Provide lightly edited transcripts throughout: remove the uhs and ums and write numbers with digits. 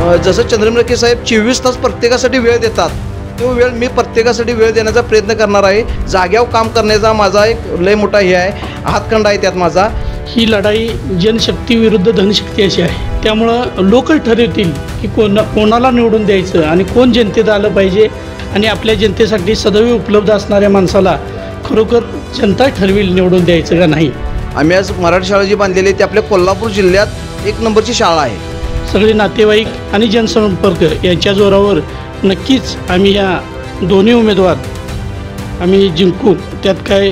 जसं चंद्रमलके साहेब 24 तास प्रत्येकासाठी वेळ देतात, तो वेळ मी प्रत्येकासाठी वेळ देण्याचा प्रयत्न करणार आहे. जाग्यावर काम करण्याचा माझा एक लय मोठा हे आहे, हातखंडा आहे त्यात माझा. ही लढाई जनशक्ती विरुद्ध धनशक्ती अशी आहे. त्यामुळं लोक ठरवतील की कोणाला निवडून द्यायचं आणि कोण जनतेत आलं पाहिजे, आणि आपल्या जनतेसाठी सदैव उपलब्ध असणाऱ्या माणसाला खरोखर जनता ठरवेल निवडून द्यायचं का नाही. आम्ही आज मराठी शाळा जी बांधलेली आहे ती आपल्या कोल्हापूर जिल्ह्यात 1 नंबरची शाळा आहे. सगळे नातेवाईक आणि जनसंपर्क यांच्या जोरावर नक्कीच आम्ही या दोन्ही उमेदवार आम्ही जिंकू, त्यात काय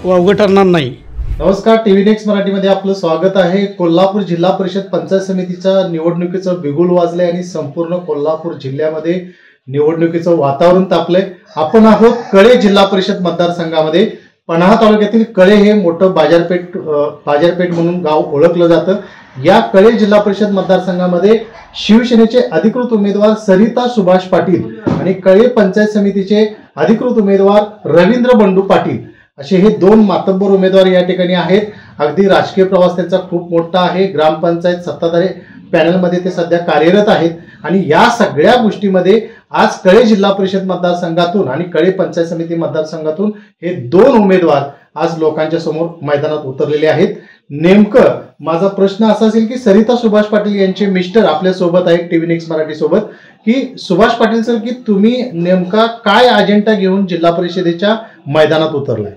वावगं ठरणार नाही. नमस्कार, टीव्ही नेक्स्ट मराठीमध्ये आपलं स्वागत आहे. कोल्हापूर जिल्हा परिषद पंचायत समितीच्या निवडणुकीचं बिगुल वाजले आणि संपूर्ण कोल्हापूर जिल्ह्यामध्ये निवडणुकीचं वातावरण तापलंय. आपण आहोत कळे जिल्हा परिषद मतदारसंघामध्ये. पन्हाळा तालुक्यातील कळे हे मोठं बाजारपेठ म्हणून गाव ओळखलं जातं. या कळे जिल्हा परिषद मतदारसंघामध्ये शिवसेनेचे अधिकृत उमेदवार सरिता सुभाष पाटील आणि कळे पंचायत समितीचे अधिकृत उमेदवार रवींद्र बंडू पाटील असे हे 2 मातब्बर उमेदवार या ठिकाणी आहेत. अगदी राजकीय प्रवास त्यांचा खूप मोठा आहे. ग्रामपंचायत सत्ताधारी पॅनलमध्ये ते सध्या कार्यरत आहेत. आणि या सगळ्या गोष्टीमध्ये आज कळे जिल्हा परिषद मतदारसंघातून आणि कळे पंचायत समिती मतदारसंघातून हे 2 उमेदवार आज लोकांच्या समोर मैदानात उतरलेले आहेत. नेमकं माझा प्रश्न असा असेल की सरिता सुभाष पाटील यांचे मिस्टर आपल्या सोबत आहेत टीव्ही नेक्स्ट मराठी सोबत, की सुभाष पाटील सर, की तुम्ही नेमका काय अजेंडा घेऊन जिल्हा परिषदेच्या मैदानात उतरलाय?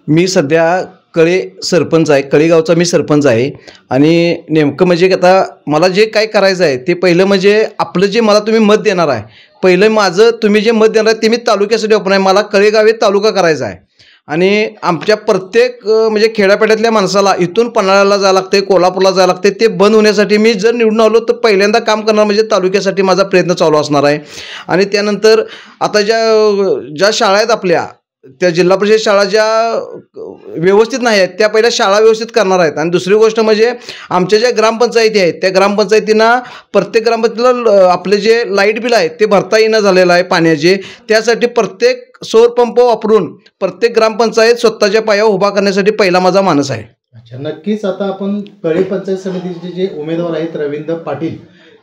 मी सध्या कळे सरपंच आहे, कळेगावचा मी सरपंच आहे. आणि नेमकं म्हणजे की आता मला जे काय करायचं आहे ते पहिलं म्हणजे आपलं जे मला तुम्ही मत देणार आहे, पहिलं माझं तुम्ही जे मत देणार आहे ते मी तालुक्यासाठी वापरणार आहे. मला कळेगाव हे तालुका करायचा आहे. आणि आमच्या प्रत्येक म्हणजे खेड्यापाड्यातल्या माणसाला इथून पन्हाळ्याला जायला लागते, कोल्हापूरला जायला लागते. ते बंद होण्यासाठी मी जर निवडून आलो तर पहिल्यांदा काम करणार म्हणजे तालुक्यासाठी माझा प्रयत्न चालू असणार आहे. आणि त्यानंतर आता ज्या शाळा आहेत आपल्या, त्या जिल्हा परिषद शाळा ज्या व्यवस्थित नाही आहेत त्या पहिल्या शाळा व्यवस्थित करणार आहेत. आणि दुसरी गोष्ट म्हणजे आमच्या ज्या ग्रामपंचायती आहेत त्या ग्रामपंचायतींना प्रत्येक ग्रामपंचायतीला आपले जे लाईट बिल आहे ते भरता येणं झालेलं आहे पाण्याचे. त्यासाठी प्रत्येक सौर पंप वापरून प्रत्येक ग्रामपंचायत स्वतःच्या पायावर उभा करण्यासाठी पहिला माझा मानस आहे. अच्छा, नक्कीच. आता आपण कळे पंचायत समितीचे जे उमेदवार आहेत रवींद्र पाटील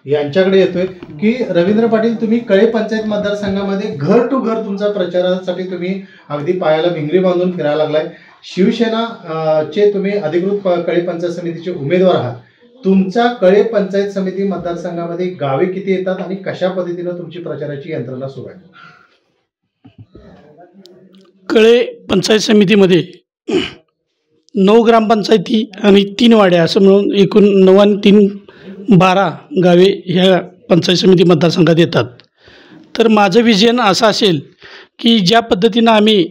यांच्याकडे येतोय की रवींद्र पाटील, तुम्ही कळे पंचायत मतदारसंघामध्ये घर टू घर तुमचा प्रचारासाठी तुम्ही अगदी पायाला भिंगरी बांधून फिरायला लागलाय. शिवसेना चे तुम्ही अधिकृत कळे पंचायत समितीचे उमेदवार आहात. तुमच्या कळे पंचायत समिती मतदारसंघामध्ये गावे किती येतात आणि कशा पद्धतीने तुमची प्रचाराची यंत्रणा सुरू आहे? कळे पंचायत समितीमध्ये 9 ग्रामपंचायती आणि 3 वाड्या असं मिळून एकूण 9 आणि 3 12 गावे ह्या पंचायत समिती मतदारसंघात येतात. तर माझं विजन असं असेल की ज्या पद्धतीनं आम्ही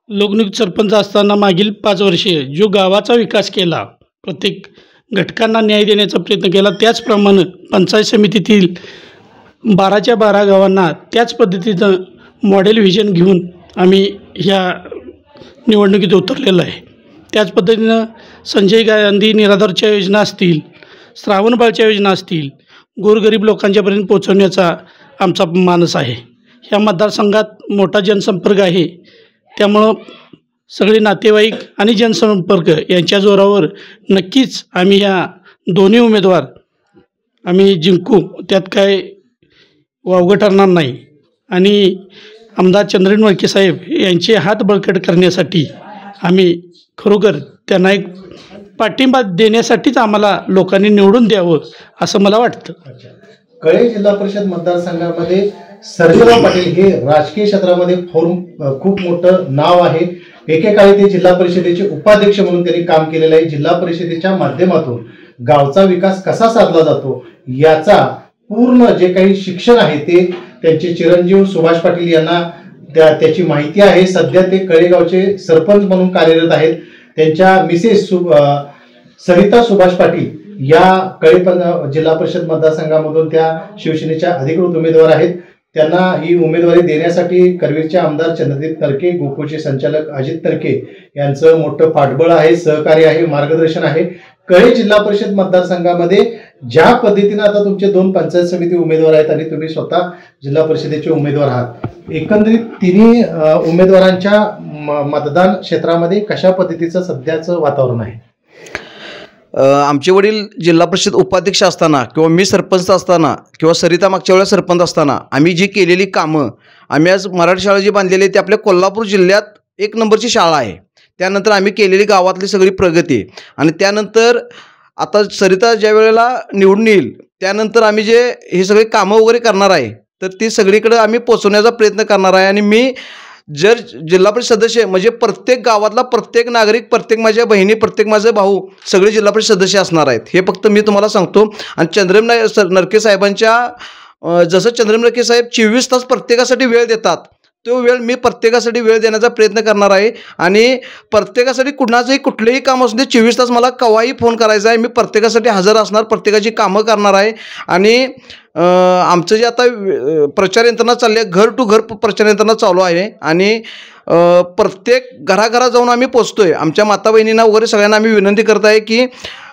लोकनियुक्त सरपंच असताना मागील 5 वर्षे जो गावाचा विकास केला, प्रत्येक घटकांना न्याय देण्याचा प्रयत्न केला, त्याचप्रमाणे पंचायत समितीतील 12च्या 12 गावांना त्याच पद्धतीचं मॉडेल व्हिजन घेऊन आम्ही ह्या निवडणुकीत उतरलेलं आहे. त्याच पद्धतीनं संजय गांधी निराधारच्या योजना असतील, श्रावणबाळच्या योजना असतील, गोरगरीब लोकांच्यापर्यंत पोहोचवण्याचा आमचा मानस आहे. ह्या मतदारसंघात मोठा जनसंपर्क आहे. त्यामुळं सगळे नातेवाईक आणि जनसंपर्क यांच्या जोरावर नक्कीच आम्ही ह्या दोन्ही उमेदवार आम्ही जिंकू, त्यात काय वावगं ठरणार नाही. आणि आमदार चंद्रमलके साहेब यांचे हात बळकट करण्यासाठी आम्ही खरोखर त्यांना एक पाठिंबा देण्यासाठीच आम्हाला लोकांनी निवडून द्यावं असं मला वाटतं. कळे जिल्हा परिषद मतदारसंघामध्ये सर्जेराव पाटील हे राजकीय क्षेत्रामध्ये खूप मोठं नाव आहे. एकेकाळी ते जिल्हा परिषदेचे उपाध्यक्ष म्हणून त्यांनी काम केलेलं आहे. जिल्हा परिषदेच्या माध्यमातून गावचा विकास कसा साधला जातो याचा पूर्ण जे काही शिक्षण आहे ते त्यांचे चिरंजीव सुभाष पाटील यांना त्याची माहिती आहे. सध्या ते कळेगावचे सरपंच म्हणून कार्यरत आहेत. त्यांच्या मिसेस सरिता सुभाष पाटील या कळे जिल्हा परिषद मतदारसंघामधून त्या शिवसेनेच्या अधिकृत उमेदवार आहेत. त्यांना ही उमेदवारी देण्यासाठी करवीरचे आमदार चंद्रदीप तर्के, गोकुळचे संचालक अजित तर्के यांचं मोठं पाठबळ आहे, सहकार्य आहे, मार्गदर्शन आहे. कळे जिल्हा परिषद मतदारसंघामध्ये ज्या पद्धतीने आता तुमचे 2 पंचायत समिती उमेदवार आहेत आणि तुम्ही स्वतः जिल्हा परिषदेचे उमेदवार आहात, एकंदरीत तिन्ही उमेदवारांच्या मतदान क्षेत्रामध्ये कशा पद्धतीचं सध्याचं वातावरण आहे? आमचे वडील जिल्हा परिषद उपाध्यक्ष असताना किंवा मी सरपंच असताना किंवा सरिता मागच्या वेळेला सरपंच असताना आम्ही जी केलेली कामं, आम्ही आज मराठी शाळा जी बांधलेली आहे ती आपल्या कोल्हापूर जिल्ह्यात 1 नंबरची शाळा आहे. त्यानंतर आम्ही केलेली गावातली सगळी प्रगती आणि त्यानंतर आता सरिता ज्या वेळेला निवडून येईल त्यानंतर आम्ही जे हे सगळे कामं वगैरे करणार आहे तर ती सगळीकडे आम्ही पोचवण्याचा प्रयत्न करणार आहे. आणि मी जर जिल्हा परिषद सदस्य म्हणजे प्रत्येक गावातला प्रत्येक नागरिक, प्रत्येक माझ्या बहिणी, प्रत्येक माझे भाऊ सगळे जिल्हा परिषद सदस्य असणार आहेत, हे फक्त मी तुम्हाला सांगतो. आणि चंद्रम नरके साहेबांच्या जसं चंद्रम नरके साहेब 24 तास प्रत्येकासाठी वेळ देतात, तो वेळ मी प्रत्येकासाठी वेळ देण्याचा प्रयत्न करणार आहे. आणि प्रत्येकासाठी कुठलेही काम असू दे 24 तास मला केव्हाही फोन करायचा आहे, मी प्रत्येकासाठी हजर असणार, प्रत्येकाची कामं करणार आहे. आणि आमचं जे आता प्रचार यंत्रणा चालली आहे, घर टू घर प्रचार यंत्रणा चालू आहे आणि प्रत्येक घराघरात जाऊन आम्ही पोचतो आहे. आमच्या माता बहिणींना वगैरे सगळ्यांना आम्ही विनंती करत आहे की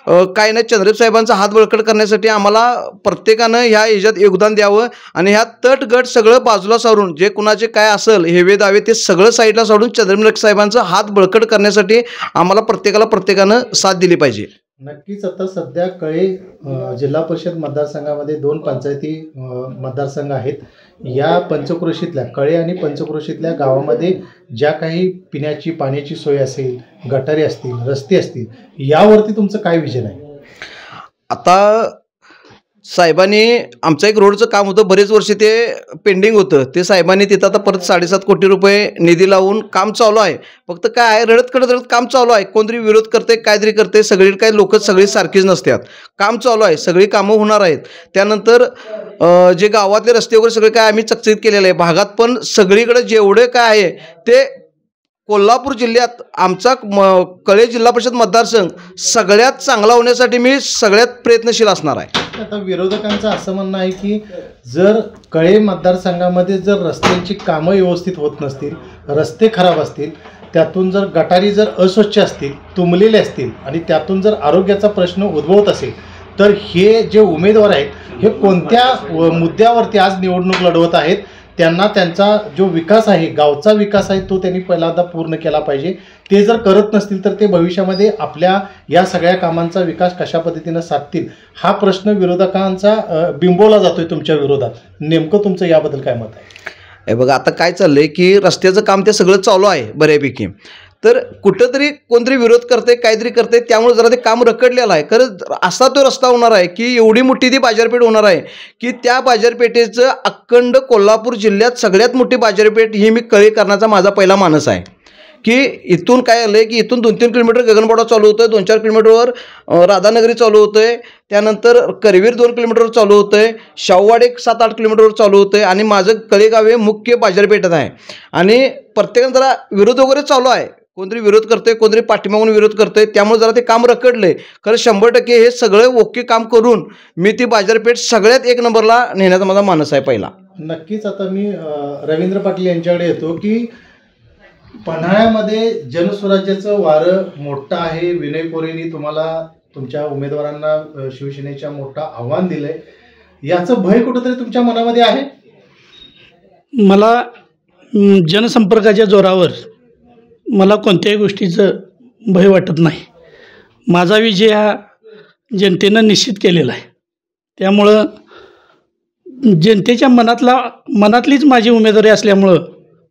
काय नाही, चंद्रप साहेबांचा हात बळकट करण्यासाठी आम्हाला प्रत्येकानं ह्या ह्याच्यात योगदान द्यावं. आणि ह्या तट गट सगळं बाजूला सारून जे कुणाचे काय असेल हेवे दावे ते सगळं साईडला सोडून चंद्रप नरके साहेबांचा हात बळकट करण्यासाठी आम्हाला प्रत्येकानं साथ दिली पाहिजे. नक्कीच. आता सध्या कळे जिल्हा परिषद मतदारसंघामध्ये 2 पंचायती मतदारसंघ आहेत. या पंचक्रोशीतल्या कळे आणि पंचक्रोशीतल्या गावामध्ये ज्या काही पिण्याची पाण्याची सोय असेल, गटारे असतील, रस्ते असतील, यावरती तुमचं काय विजन आहे? आता साहेबांनी आमचं एक रोडचं काम होतं, बरेच वर्ष ते पेंडिंग होतं, ते साहेबांनी तिथं आता परत 7.5 कोटी रुपये निधी लावून काम चालू आहे. फक्त काय आहे, रडत काम चालू आहे. कोणतरी विरोध करते, काहीतरी करते, सगळी काही लोक सगळी सारखीच नसतात. काम चालू आहे, सगळी कामं होणार आहेत. त्यानंतर जे गावातले रस्ते वगैरे सगळे काय आम्ही चकचकीत केलेलं आहे. भागात पण सगळीकडे जेवढे काय आहे ते कोल्हापूर जिल्ह्यात आमचा कळे जिल्हा परिषद मतदारसंघ सगळ्यात चांगला होण्यासाठी मी सगळ्यात प्रयत्नशील असणार आहे. आता विरोधकांचं असं म्हणणं आहे की जर कळे मतदारसंघामध्ये जर रस्त्यांची कामं व्यवस्थित होत नसतील, रस्ते खराब असतील, त्यातून जर गटारी जर अस्वच्छ असतील, तुंबलेले असतील आणि त्यातून जर आरोग्याचा प्रश्न उद्भवत असेल तर हे जे उमेदवार आहेत हे कोणत्या मुद्द्यावरती आज निवडणूक लढवत आहेत? त्यांना त्यांचा जो विकास आहे, गावचा विकास आहे, तो त्यांनी पहिल्यांदा पूर्ण केला पाहिजे. ते जर करत नसतील तर ते भविष्यामध्ये आपल्या या सगळ्या कामांचा विकास कशा पद्धतीनं साधतील, हा प्रश्न विरोधकांचा बिंबवला जातोय तुमच्या विरोधात. नेमकं तुमचं याबद्दल काय मत आहे? हे बघा, आता काय चाललंय की रस्त्याचं काम ते सगळं चालू आहे बऱ्यापैकी, तर कुठंतरी कोणतरी विरोध करते, काहीतरी करते, त्यामुळे जरा ते काम रखडलेलं आहे. खरं असा तो रस्ता होणार आहे की एवढी मोठी ती बाजारपेठ होणार आहे की त्या बाजारपेठेचं अखंड कोल्हापूर जिल्ह्यात सगळ्यात मोठी बाजारपेठ ही मी कळे करण्याचा माझा पहिला मानस आहे. की इथून काय आलं आहे की इथून 2-3 किलोमीटर गगनबावडा चालू होतं आहे, 2-4 किलोमीटरवर राधानगरी चालू होतं आहे, त्यानंतर करवीर 2 किलोमीटरवर चालू होतं आहे, शाहूवाड एक 7-8 किलोमीटरवर चालू होतं आहे आणि माझं कळेगाव हे मुख्य बाजारपेठत आहे. आणि प्रत्येकानं जरा विरोध वगैरे चालू आहे, कोणतरी विरोध करतोय, कोणतरी पाठीमागून विरोध करतोय, त्यामुळे जरा ते काम रखडलं आहे. खरं 100% हे सगळं ओके काम करून मी ती बाजारपेठ सगळ्यात 1 नंबरला नेण्याचा माझा मानस आहे पहिला. नक्कीच. आता मी रवींद्र पाटील यांच्याकडे येतो की पन्हाळ्यामध्ये जनस्वराज्याचं वारं मोठं आहे. विनय कोरेंनी तुम्हाला तुमच्या उमेदवारांना शिवसेनेच्या मोठं आव्हान दिलंय, याचं भय कुठंतरी तुमच्या मनामध्ये आहे? मला जनसंपर्काच्या जोरावर मला कोणत्याही गोष्टीचं भय वाटत नाही. माझा विजय हा जनतेनं निश्चित केलेला आहे, त्यामुळं जनतेच्या मनातलीच माझी उमेदवारी असल्यामुळं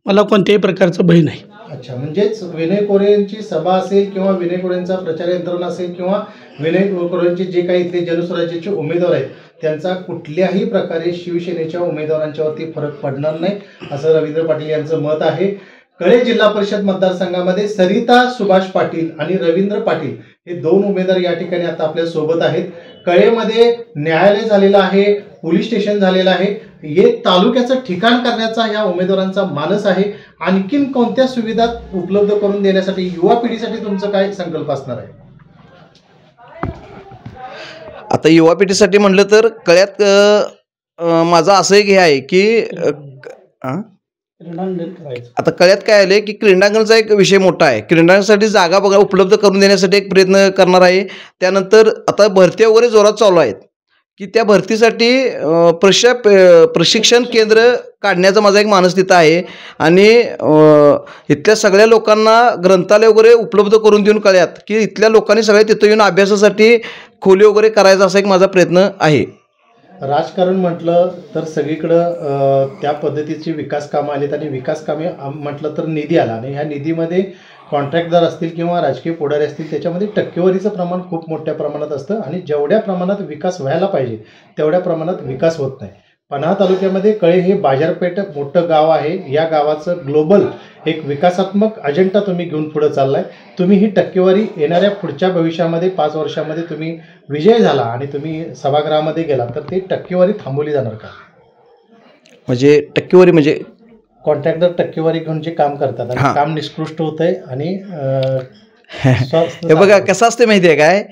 मला कोणत्याही प्रकारचं भय नाही. अच्छा, म्हणजेच विनय कोरेंची सभा असेल किंवा विनय कोरेंचा प्रचार यंत्रणा असेल किंवा विनय कोरेंचे जे काही इथले जनस्वराज्याचे उमेदवार आहेत त्यांचा कुठल्याही प्रकारे शिवसेनेच्या उमेदवारांच्यावरती फरक पडणार नाही, असं रवींद्र पाटील यांचं मत आहे. कळे जिल्हा परिषद मतदारसंघामध्ये सरिता सुभाष पाटील आणि रवींद्र पाटील हे 2 उमेदवार या ठिकाणी आता आपल्या सोबत आहेत. कळेमध्ये न्यायालय झालेलं आहे, पोलीस स्टेशन झालेलं आहे, हे तालुक्याचं ठिकाण करण्याचा या उमेदवारांचा मानस आहे. आणखीन कोणत्या सुविधा उपलब्ध करून देण्यासाठी युवा पिढीसाठी तुमचं काय संकल्प असणार आहे? आता युवा पिढीसाठी म्हटलं तर कळ्यात माझं असं एक हे आहे की आता कळ्यात काय आले की क्रीडांगणचा एक विषय मोठा आहे. क्रीडांगणासाठी जागा बघा उपलब्ध करून देण्यासाठी एक प्रयत्न करणार आहे. त्यानंतर आता भरती वगैरे जोरात चालू आहेत. की त्या भरतीसाठी प्रशिक्षण केंद्र काढण्याचा माझा एक मानस तिथं आहे आणि इथल्या सगळ्या लोकांना ग्रंथालय वगैरे उपलब्ध करून देऊन कळ्यात की इथल्या लोकांनी सगळे तिथं येऊन अभ्यासासाठी खोली वगैरे करायचा असा एक माझा प्रयत्न आहे. राजकारण म्हटलं तर सगळीकडं त्या पद्धतीची विकास कामं आलीत आणि विकास कामे म्हटलं तर निधी आला आणि ह्या निधीमध्ये कॉन्ट्रॅक्टदार असतील किंवा राजकीय पुढारी असतील त्याच्यामध्ये टक्केवारीचं प्रमाण खूप मोठ्या प्रमाणात असतं आणि जेवढ्या प्रमाणात विकास व्हायला पाहिजे तेवढ्या प्रमाणात विकास होत नाही. पन्हाळा तालुक्यामध्ये कळे हे बाजारपेठ मोठं गाव आहे. या गावाचं ग्लोबल एक विकासात्मक अजेंडा तुम्ही घेऊन पुढे चाललाय. तुम्ही ही टक्केवारी येणाऱ्या पुढच्या भविष्यामध्ये 5 वर्षामध्ये तुम्ही विजय झाला आणि तुम्ही सभागृहामध्ये गेला तर ती टक्केवारी थांबवली जाणार का? म्हणजे टक्केवारी म्हणजे कॉन्ट्रॅक्टर टक्केवारी घेऊन जे काम करतात आणि काम निष्कृष्ट होत आहे आणि हे बघा कसं असते माहिती आहे काय,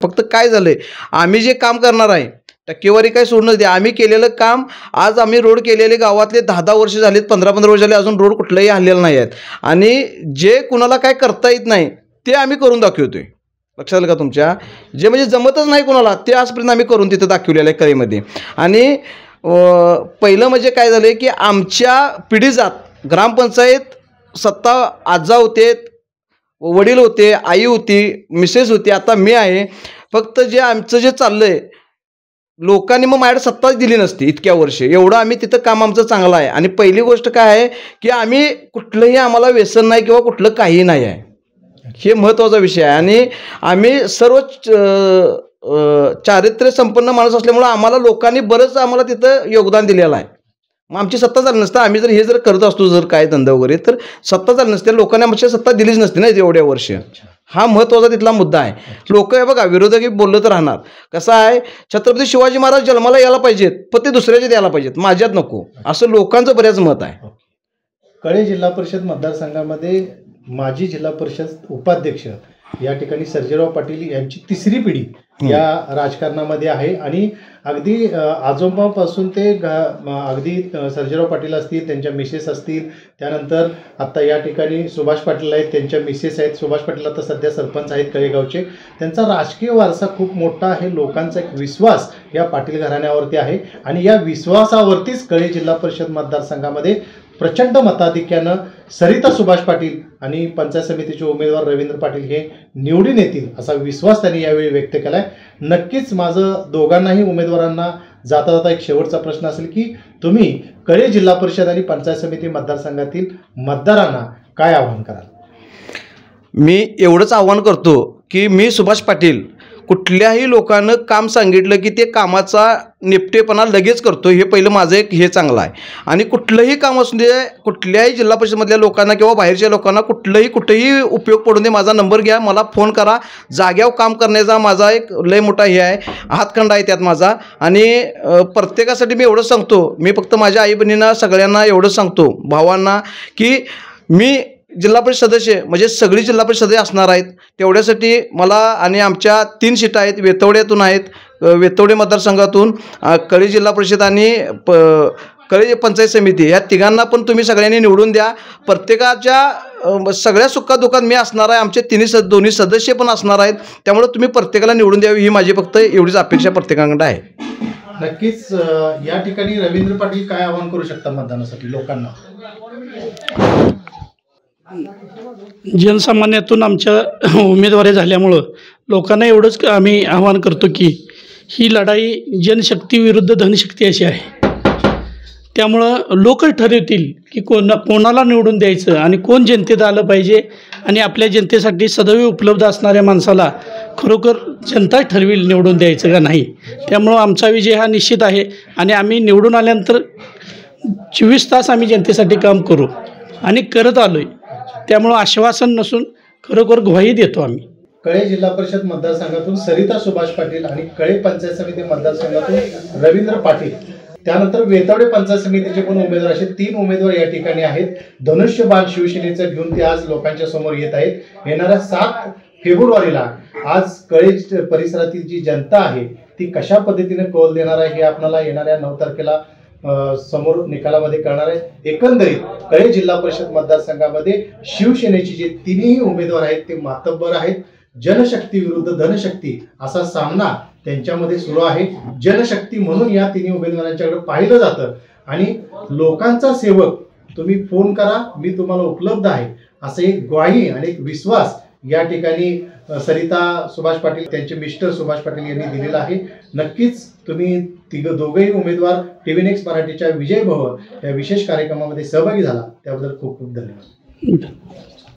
फक्त काय झालंय आम्ही जे काम करणार आहे टक्केवारी काय सोडून द्या. आम्ही केलेलं काम आज आम्ही रोड केलेले गावातले 10-10 वर्ष झालेत, 15-15 वर्ष झाले, अजून रोड कुठलाही हल्लेला नाही आहेत आणि जे कुणाला काय करता येत नाही ते आम्ही करून दाखवतोय. लक्षात आलं का तुमच्या? जे म्हणजे जमतच नाही कुणाला ते आजपर्यंत आम्ही करून तिथं दाखवलेलं आहे कळेमध्ये. आणि पहिलं म्हणजे काय झालं की आमच्या पिढीजात ग्रामपंचायत सत्ता आजा होते, वडील होते, आई होती, मिसेस होती, आता मी आहे. फक्त जे आमचं जे चाललं आहे लोकांनी मग माझ्याकडे सत्ताच दिली नसती इतक्या वर्ष. एवढं आम्ही तिथं काम आमचं चांगलं आहे. आणि पहिली गोष्ट काय आहे की आम्ही कुठलंही आम्हाला व्यसन नाही किंवा कुठलं काही नाही आहे, हे महत्त्वाचा विषय आहे. आणि आम्ही सर्व चारित्र्य संपन्न माणूस असल्यामुळं आम्हाला लोकांनी बरंच आम्हाला तिथं योगदान दिलेलं आहे. मग आमची सत्ता झाली नसतं, आम्ही जर हे जर करत असतो जर काय धंदा वगैरे तर सत्ता झाली नसते, लोकांनी आमची सत्ता दिलीच नसती ना एवढ्या वर्ष. हा महत्त्वाचा तिथला मुद्दा आहे. लोक हे बघा विरोधकी बोललं तर राहणार. कसं आहे छत्रपती शिवाजी महाराज जन्माला यायला पाहिजेत पण ते दुसऱ्याचे द्यायला पाहिजेत, माझ्यात नको, असं लोकांचं बऱ्याच मत आहे. कळे जिल्हा परिषद मतदारसंघामध्ये माजी जिल्हा परिषद उपाध्यक्ष या ठिकाणी सर्जेराव पाटील यांची 3री पिढी या राजकारणामध्ये आहे आणि अगदी आजोबापासून ते अगदी सर्जेराव पाटील असतील, त्यांच्या मिसेस असतील, त्यानंतर आता या ठिकाणी सुभाष पाटील आहेत, त्यांच्या मिसेस आहेत. सुभाष पाटील आता सध्या सरपंच आहेत कळेगावचे. त्यांचा राजकीय वारसा खूप मोठा आहे. लोकांचा एक विश्वास या पाटील घराण्यावरती आहे आणि या विश्वासावरतीच कळे जिल्हा परिषद मतदारसंघामध्ये प्रचंड मताधिक्यानं सरिता सुभाष पाटील आणि पंचायत समितीचे उमेदवार रवींद्र पाटील हे निवडून येतील असा विश्वास त्यांनी यावेळी व्यक्त केला आहे. नक्कीच माझं दोघांनाही उमेदवारांना जाता जाता एक शेवटचा प्रश्न असेल की तुम्ही कळे जिल्हा परिषद आणि पंचायत समिती मतदारसंघातील मतदारांना काय आवाहन कराल? मी एवढंच आव्हान करतो की मी सुभाष पाटील कुठल्याही लोकांना काम सांगितलं की ते कामाचा निपटेपणा लगेच करतो, हे पहिलं माझं एक हे चांगलं आहे. आणि कुठलंही काम असू दे, कुठल्याही जिल्हा परिषदमधल्या लोकांना किंवा बाहेरच्या लोकांना कुठेही उपयोग पडून दे, माझा नंबर घ्या, मला फोन करा. जाग्यावर काम करण्याचा माझा एक लय मोठा हे आहे, हातखंडा आहे त्यात माझा. आणि प्रत्येकासाठी मी एवढंच सांगतो, मी फक्त माझ्या आई बहिणींना सगळ्यांना एवढंच सांगतो, भावांना, की मी जिल्हा परिषद सदस्य म्हणजे सगळी जिल्हा परिषद सदस्य असणार आहेत. तेवढ्यासाठी मला आणि आमच्या 3 सीटा आहेत, वेतवड्यातून आहेत, वेतवडे मतदारसंघातून, कळे जिल्हा परिषद आणि कळे पंचायत समिती, या तिघांना पण तुम्ही सगळ्यांनी निवडून द्या. प्रत्येकाच्या सगळ्या सुखादुखात मी असणार आहे, आमचे दोन्ही सदस्य पण असणार आहेत. त्यामुळे तुम्ही प्रत्येकाला निवडून द्यावी ही माझी फक्त एवढीच अपेक्षा प्रत्येकाकडे आहे. नक्कीच या ठिकाणी रवींद्र पाटील काय आवाहन करू शकतात मतदानासाठी लोकांना? जनसामान्यातून आमच्या उमेदवारी झाल्यामुळं लोकांना एवढंच आम्ही आवाहन करतो की ही लढाई जनशक्ती विरुद्ध धनशक्ती अशी आहे. त्यामुळं लोक ठरवतील की कोणाला निवडून द्यायचं आणि कोण जनतेत आलं पाहिजे आणि आपल्या जनतेसाठी सदैव उपलब्ध असणाऱ्या माणसाला खरोखर जनता ठरवेल निवडून द्यायचं का नाही. त्यामुळं आमचा विजय हा निश्चित आहे आणि आम्ही निवडून आल्यानंतर 24 तास आम्ही जनतेसाठी काम करू आणि करत आलो आहे. त्यामुळं आश्वासन नसून खरोखर ग्वाही देतो आम्ही. कळे जिल्हा परिषद मतदारसंघातून सरिता सुभाष पाटील आणि कळे पंचायत समिती मतदारसंघातून रवींद्र पाटील, त्यानंतर वेतवडे पंचायत समितीचे पण उमेदवार, असे 3 उमेदवार या ठिकाणी आहेत. धनुष्यबाण शिवसेनेचं घेऊन ते आज लोकांच्या समोर येत आहेत. येणाऱ्या 7 फेब्रुवारीला आज कळे परिसरातील जी जनता आहे ती कशा पद्धतीने कौल देणार आहे हे आपल्याला येणाऱ्या 9 तारखेला समोर निकालामध्ये कळणार आहे. एकंदरीत कळे जिल्हा परिषद मतदारसंघामध्ये शिवसेनेचे जे 3ही उमेदवार आहेत ते मातब्बर आहेत. जनशक्ती विरुद्ध धनशक्ती असा सामना त्यांच्यामध्ये सुरू आहे. जनशक्ती म्हणून या तिन्ही उमेदवारांच्याकडे पाहिलं जातं आणि लोकांचा सेवक तुम्ही फोन करा, मी तुम्हाला उपलब्ध आहे, असं एक ग्वाही आणि एक विश्वास या ठिकाणी सरिता सुभाष पाटील त्यांचे मिस्टर सुभाष पाटील यांनी दिलेला आहे. नक्कीच तुम्ही दोघेही उमेदवार TV नेक्स्ट मराठीच्या विजय भव या विशेष कार्यक्रमामध्ये सहभागी झाला त्याबद्दल खूप खूप धन्यवाद.